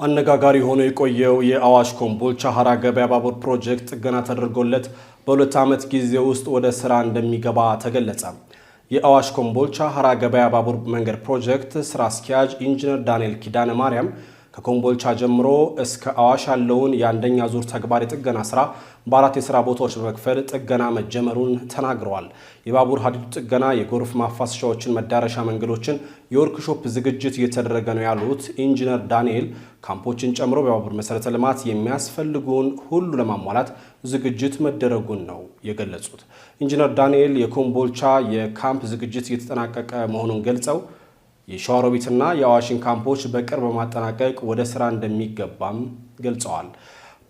አነጋጋሪ ሆኖ የቆየው የአዋሽ ኮምቦልቻ ሀራ ገበያ ባቡር ፕሮጀክት ጥገና ተደርጎለት በሁለት ዓመት ጊዜ ውስጥ ወደ ስራ እንደሚገባ ተገለጸ። የአዋሽ ኮምቦልቻ ሀራ ገበያ ባቡር መንገድ ፕሮጀክት ስራ አስኪያጅ ኢንጂነር ዳንኤል ኪዳነ ማርያም ከኮምቦልቻ ጀምሮ እስከ አዋሽ ያለውን የአንደኛ ዙር ተግባር የጥገና ስራ በአራት የስራ ቦታዎች በመክፈል ጥገና መጀመሩን ተናግረዋል። የባቡር ሀዲዱ ጥገና፣ የጎርፍ ማፋሰሻዎችን፣ መዳረሻ መንገዶችን፣ የወርክሾፕ ዝግጅት እየተደረገ ነው ያሉት ኢንጂነር ዳንኤል ካምፖችን ጨምሮ በባቡር መሰረተ ልማት የሚያስፈልጉን ሁሉ ለማሟላት ዝግጅት መደረጉን ነው የገለጹት። ኢንጂነር ዳንኤል የኮምቦልቻ የካምፕ ዝግጅት እየተጠናቀቀ መሆኑን ገልጸው የሸዋሮቢትና የአዋሽን ካምፖች በቅርብ በማጠናቀቅ ወደ ስራ እንደሚገባም ገልጸዋል።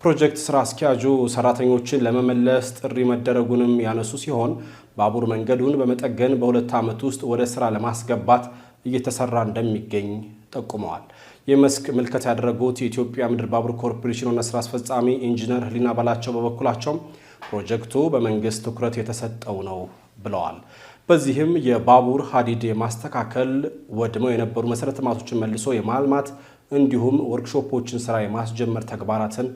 ፕሮጀክት ስራ አስኪያጁ ሰራተኞችን ለመመለስ ጥሪ መደረጉንም ያነሱ ሲሆን ባቡር መንገዱን በመጠገን በሁለት ዓመት ውስጥ ወደ ስራ ለማስገባት እየተሰራ እንደሚገኝ ጠቁመዋል። የመስክ ምልከታ ያደረጉት የኢትዮጵያ ምድር ባቡር ኮርፖሬሽን ዋና ስራ አስፈጻሚ ኢንጂነር ህሊና ባላቸው በበኩላቸው ፕሮጀክቱ በመንግስት ትኩረት የተሰጠው ነው ብለዋል። በዚህም የባቡር ሀዲድ የማስተካከል፣ ወድመው የነበሩ መሰረተ ልማቶችን መልሶ የማልማት እንዲሁም ወርክሾፖችን ስራ የማስጀመር ተግባራትን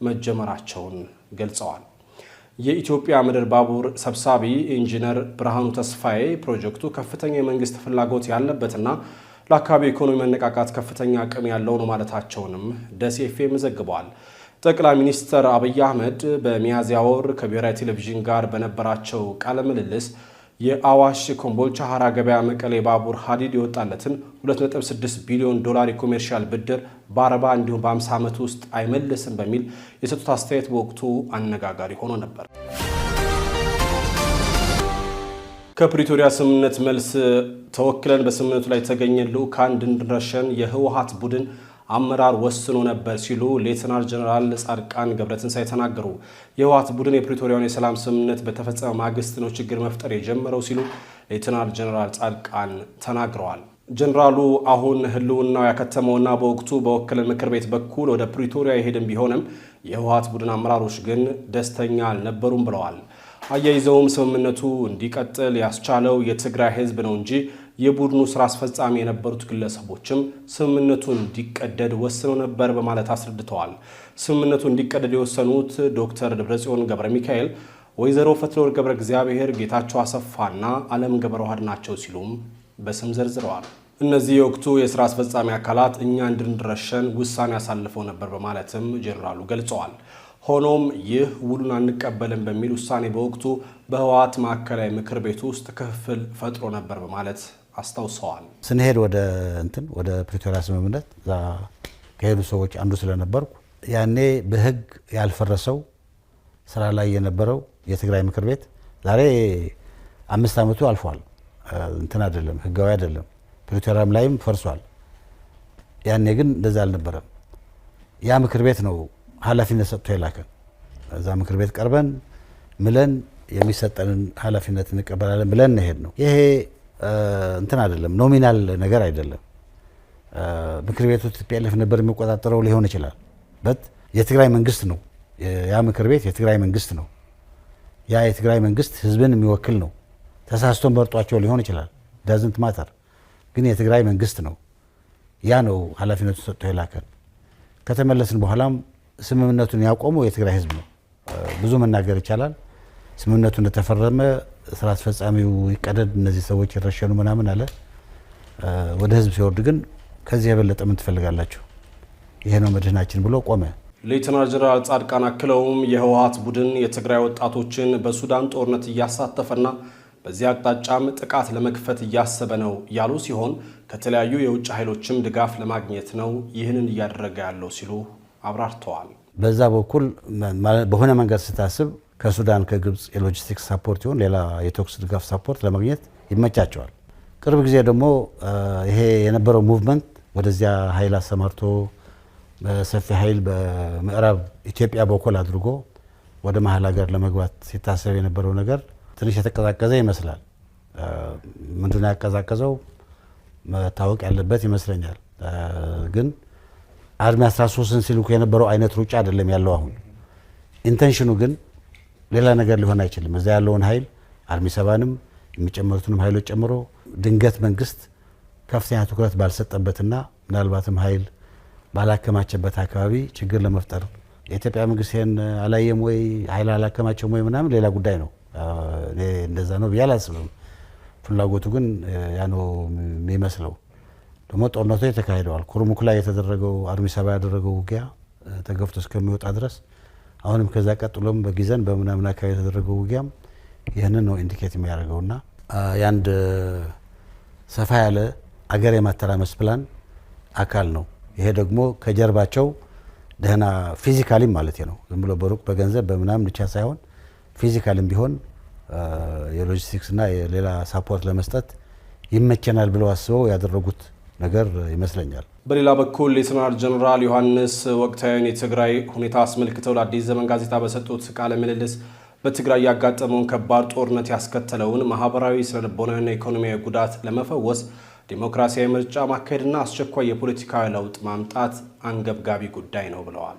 መጀመራቸውን ገልጸዋል። የኢትዮጵያ ምድር ባቡር ሰብሳቢ ኢንጂነር ብርሃኑ ተስፋዬ ፕሮጀክቱ ከፍተኛ የመንግስት ፍላጎት ያለበትና ለአካባቢ ኢኮኖሚ መነቃቃት ከፍተኛ አቅም ያለው ነው ማለታቸውንም ደሴ ኤፍኤም ዘግበዋል። ጠቅላይ ሚኒስትር አብይ አህመድ በሚያዝያ ወር ከብሔራዊ ቴሌቪዥን ጋር በነበራቸው ቃለ ምልልስ የአዋሽ ኮምቦልቻ ሀራ ገበያ መቀሌ ባቡር ሀዲድ የወጣለትን 2.6 ቢሊዮን ዶላር የኮሜርሻል ብድር በ40 እንዲሁም በ50 ዓመት ውስጥ አይመልስም በሚል የሰጡት አስተያየት በወቅቱ አነጋጋሪ ሆኖ ነበር። ከፕሪቶሪያ ስምምነት መልስ ተወክለን በስምምነቱ ላይ የተገኘን ልዑካን እንድንረሸን የህወሓት ቡድን አመራር ወስኖ ነበር ሲሉ ሌተናል ጀነራል ጻድቃን ገብረትንሳኤ ተናገሩ። የህወሓት ቡድን የፕሪቶሪያውን የሰላም ስምምነት በተፈጸመ ማግስት ነው ችግር መፍጠር የጀመረው ሲሉ ሌተናል ጀነራል ጻድቃን ተናግረዋል። ጀነራሉ አሁን ህልውናው ያከተመውና በወቅቱ በወከለን ምክር ቤት በኩል ወደ ፕሪቶሪያ የሄድን ቢሆንም የህወሓት ቡድን አመራሮች ግን ደስተኛ አልነበሩም ብለዋል። አያይዘውም ስምምነቱ እንዲቀጥል ያስቻለው የትግራይ ህዝብ ነው እንጂ የቡድኑ ስራ አስፈጻሚ የነበሩት ግለሰቦችም ስምምነቱ እንዲቀደድ ወስነው ነበር በማለት አስረድተዋል። ስምምነቱ እንዲቀደድ የወሰኑት ዶክተር ደብረጽዮን ገብረ ሚካኤል፣ ወይዘሮ ፈትለወርቅ ገብረ እግዚአብሔር፣ ጌታቸው አሰፋና አለም ገብረ ዋህድ ናቸው ሲሉም በስም ዘርዝረዋል። እነዚህ የወቅቱ የስራ አስፈጻሚ አካላት እኛ እንድንረሸን ውሳኔ ያሳልፈው ነበር በማለትም ጄኔራሉ ገልጸዋል። ሆኖም ይህ ውሉን አንቀበልም በሚል ውሳኔ በወቅቱ በህወሓት ማዕከላዊ ምክር ቤት ውስጥ ክፍፍል ፈጥሮ ነበር በማለት አስታውሰዋል። ስንሄድ ወደ ፕሪቶሪያ ስምምነት ከሄዱ ሰዎች አንዱ ስለነበርኩ ያኔ በህግ ያልፈረሰው ስራ ላይ የነበረው የትግራይ ምክር ቤት ዛሬ 5 ዓመቱ አልፏል። አይደለም፣ ህጋዊ አይደለም። ፕሪቶሪያም ላይም ፈርሷል። ያኔ ግን እንደዛ አልነበረም። ያ ምክር ቤት ነው ኃላፊነት ሰጥቶ የላከን። እዛ ምክር ቤት ቀርበን ምለን የሚሰጠንን ኃላፊነት እንቀበላለን ብለን እንሄድ ነው። ይሄ አይደለም፣ ኖሚናል ነገር አይደለም። ምክር ቤቱ ቲፒኤልኤፍ ነበር የሚቆጣጠረው ሊሆን ይችላል። በት የትግራይ መንግስት ነው። ያ ምክር ቤት የትግራይ መንግስት ነው። ያ የትግራይ መንግስት ህዝብን የሚወክል ነው። ተሳስቶ መርጧቸው ሊሆን ይችላል። ዳዝንት ማተር። ግን የትግራይ መንግስት ነው። ያ ነው ኃላፊነቱ ሰጥቶ የላከን። ከተመለስን በኋላም ስምምነቱን ያቆመው የትግራይ ህዝብ ነው። ብዙ መናገር ይቻላል። ስምምነቱ እንደተፈረመ ስራ አስፈጻሚው ይቀደድ፣ እነዚህ ሰዎች ይረሸኑ ምናምን አለ። ወደ ህዝብ ሲወርድ ግን ከዚህ የበለጠ ምን ትፈልጋላችሁ? ይሄ ነው መድህናችን ብሎ ቆመ። ሌተናል ጀነራል ጻድቃን አክለውም የህወሓት ቡድን የትግራይ ወጣቶችን በሱዳን ጦርነት እያሳተፈና በዚህ አቅጣጫም ጥቃት ለመክፈት እያሰበ ነው ያሉ ሲሆን ከተለያዩ የውጭ ኃይሎችም ድጋፍ ለማግኘት ነው ይህንን እያደረገ ያለው ሲሉ አብራርተዋል። በዛ በኩል በሆነ መንገድ ስታስብ ከሱዳን ከግብፅ የሎጂስቲክስ ሳፖርት ይሁን ሌላ የተኩስ ድጋፍ ሳፖርት ለማግኘት ይመቻቸዋል። ቅርብ ጊዜ ደግሞ ይሄ የነበረው ሙቭመንት ወደዚያ ኃይል አሰማርቶ በሰፊ ኃይል በምዕራብ ኢትዮጵያ በኩል አድርጎ ወደ መሀል ሀገር ለመግባት ሲታሰብ የነበረው ነገር ትንሽ የተቀዛቀዘ ይመስላል። ምንድነው ያቀዛቀዘው መታወቅ ያለበት ይመስለኛል። ግን አርሚ 13ን ሲልኩ የነበረው አይነት ሩጫ አይደለም ያለው አሁን። ኢንቴንሽኑ ግን ሌላ ነገር ሊሆን አይችልም። እዛ ያለውን ኃይል አርሚ 7ንም የሚጨመሩትንም ኃይሎች ጨምሮ ድንገት መንግስት ከፍተኛ ትኩረት ባልሰጠበትና ምናልባትም ኃይል ባላከማቸበት አካባቢ ችግር ለመፍጠር የኢትዮጵያ መንግስት ይሄን አላየም ወይ ኃይል አላከማቸም ወይ ምናምን ሌላ ጉዳይ ነው። እኔ እንደዛ ነው ብዬ አላስብም። ፍላጎቱ ግን ያ ነው የሚመስለው። ደግሞ ጦርነቱ ተካሂደዋል። ኩርሙክ ላይ የተደረገው አርሚ ሰባ ያደረገው ውጊያ ተገፍቶ እስከሚወጣ ድረስ አሁንም ከዛ ቀጥሎም በጊዘን በምናምን አካባቢ የተደረገው ውጊያም ይህንን ነው ኢንዲኬት የሚያደርገውና ያንድ ሰፋ ያለ አገር የማተራመስ ፕላን አካል ነው። ይሄ ደግሞ ከጀርባቸው ደህና ፊዚካሊም ማለት ነው ዝም ብሎ በሩቅ በገንዘብ በምናምን ብቻ ሳይሆን ፊዚካሊም ቢሆን የሎጂስቲክስ እና የሌላ ሳፖርት ለመስጠት ይመቸናል ብለው አስበው ያደረጉት ነገር ይመስለኛል። በሌላ በኩል ሌተናል ጀነራል ዮሐንስ ወቅታዊውን የትግራይ ሁኔታ አስመልክተው ለአዲስ ዘመን ጋዜጣ በሰጡት ቃለ ምልልስ በትግራይ ያጋጠመውን ከባድ ጦርነት ያስከተለውን ማህበራዊ፣ ስነልቦናዊና ኢኮኖሚያዊ ጉዳት ለመፈወስ ዲሞክራሲያዊ ምርጫ ማካሄድና አስቸኳይ የፖለቲካዊ ለውጥ ማምጣት አንገብጋቢ ጉዳይ ነው ብለዋል።